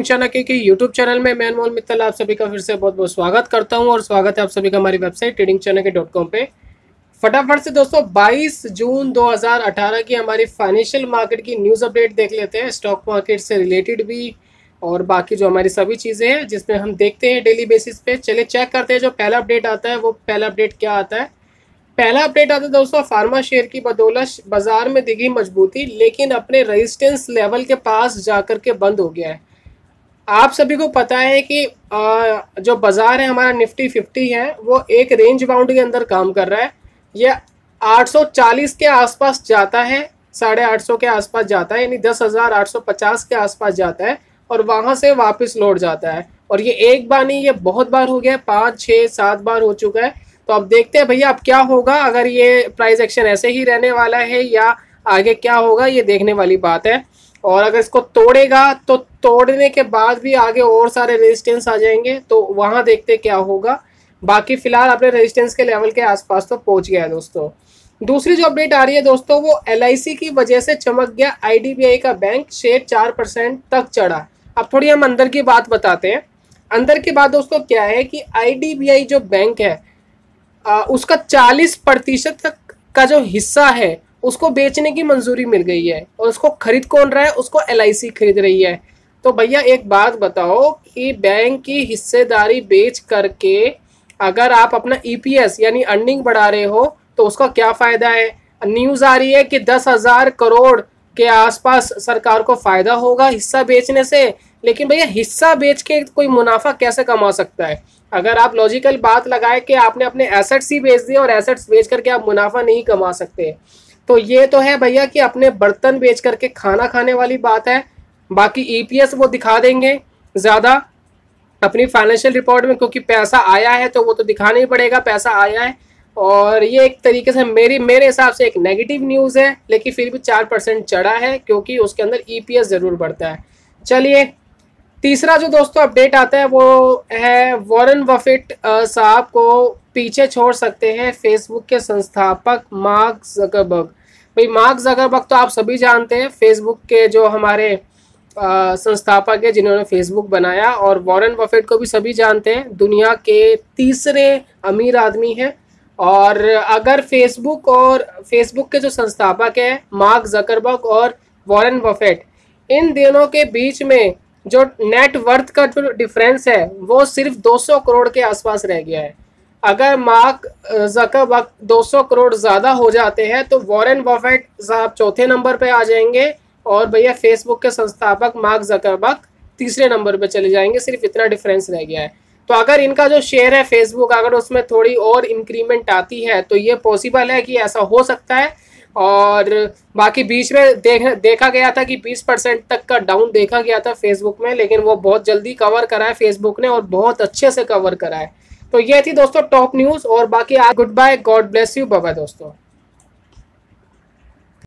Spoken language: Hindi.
चाणक्य के YouTube चैनल में मैं अनमोल मित्तल आप सभी का फिर से बहुत बहुत स्वागत करता हूं और स्वागत है आप सभी का हमारी वेबसाइट tradingchanakya.com पे। फटाफट से दोस्तों 22 जून 2018 की हमारी फाइनेंशियल मार्केट की न्यूज़ अपडेट देख लेते हैं, स्टॉक मार्केट से रिलेटेड भी और बाकी जो हमारी सभी चीज़ें हैं जिसमें हम देखते हैं डेली बेसिस पे। चलिए चेक करते हैं जो पहला अपडेट आता है वो पहला अपडेट क्या आता है। पहला अपडेट आता है दोस्तों, फार्मा शेयर की बदौलत बाजार में दिखी मजबूती लेकिन अपने रेजिस्टेंस लेवल के पास जाकर के बंद हो गया है। आप सभी को पता है कि जो बाजार है हमारा निफ्टी 50 है वो एक रेंज बाउंड के अंदर काम कर रहा है। ये 840 के आसपास जाता है, 850 के आसपास जाता है, यानी 10,850 के आसपास जाता है और वहां से वापस लौट जाता है। और ये एक बार नहीं, ये बहुत बार हो गया, 5, 6, 7 बार हो चुका है। तो अब देखते हैं भैया अब क्या होगा, अगर ये प्राइस एक्शन ऐसे ही रहने वाला है या आगे क्या होगा, ये देखने वाली बात है। और अगर इसको तोड़ेगा तो तोड़ने के बाद भी आगे और सारे रेजिस्टेंस आ जाएंगे, तो वहां देखते क्या होगा। बाकी फिलहाल अपने रेजिस्टेंस के लेवल के आसपास तो पहुंच गया है दोस्तों। दूसरी जो अपडेट आ रही है दोस्तों वो LIC की वजह से चमक गया IDBI का बैंक शेयर 4% तक चढ़ा। अब थोड़ी हम अंदर की बात बताते हैं। अंदर की बात दोस्तों क्या है कि IDBI जो बैंक है उसका 40% तक का जो हिस्सा है उसको बेचने की मंजूरी मिल गई है और उसको खरीद कौन रहा है, उसको LIC खरीद रही है। तो भैया एक बात बताओ कि बैंक की हिस्सेदारी बेच करके अगर आप अपना EPS यानी अर्निंग बढ़ा रहे हो तो उसका क्या फायदा है। न्यूज़ आ रही है कि 10,000 करोड़ के आसपास सरकार को फायदा होगा हिस्सा बेचने से, लेकिन भैया हिस्सा बेच के कोई मुनाफा कैसे कमा सकता है। अगर आप लॉजिकल बात लगाए कि आपने अपने एसेट्स ही बेच दिए और एसेट्स बेच करके आप मुनाफा नहीं कमा सकते, तो ये तो है भैया कि अपने बर्तन बेच करके खाना खाने वाली बात है। बाकी EPS वो दिखा देंगे ज़्यादा अपनी फाइनेंशियल रिपोर्ट में, क्योंकि पैसा आया है तो वो तो दिखाना ही पड़ेगा पैसा आया है। और ये एक तरीके से मेरे हिसाब से एक नेगेटिव न्यूज़ है, लेकिन फिर भी 4% चढ़ा है क्योंकि उसके अंदर EPS ज़रूर बढ़ता है। चलिए तीसरा जो दोस्तों अपडेट आता है वो है वॉरेन बफेट साहब को पीछे छोड़ सकते हैं फेसबुक के संस्थापक मार्क ज़करबर्ग। भाई मार्क ज़करबर्ग तो आप सभी जानते हैं, फेसबुक के जो हमारे संस्थापक है जिन्होंने फेसबुक बनाया, और वॉरेन बफेट को भी सभी जानते हैं, दुनिया के तीसरे अमीर आदमी हैं। और अगर फेसबुक के जो संस्थापक हैं मार्क ज़करबर्ग और वॉरेन बफेट, इन दोनों के बीच में जो नेट वर्थ का जो डिफरेंस है वो सिर्फ 200 करोड़ के आसपास रह गया है। अगर मार्क ज़करबर्ग 200 करोड़ ज़्यादा हो जाते हैं तो वॉरेन बफेट साहब चौथे नंबर पे आ जाएंगे और भैया फेसबुक के संस्थापक मार्क ज़करबर्ग तीसरे नंबर पे चले जाएंगे। सिर्फ इतना डिफरेंस रह गया है। तो अगर इनका जो शेयर है फेसबुक, अगर उसमें थोड़ी और इंक्रीमेंट आती है तो ये पॉसिबल है कि ऐसा हो सकता है। और बाकी बीच में देखा गया था कि 20% तक का डाउन देखा गया था फेसबुक में, लेकिन वो बहुत जल्दी कवर करा है फेसबुक ने और बहुत अच्छे से कवर करा है। तो ये थी दोस्तों टॉप न्यूज़। और बाकी आज good bye, God bless you, bye bye दोस्तों।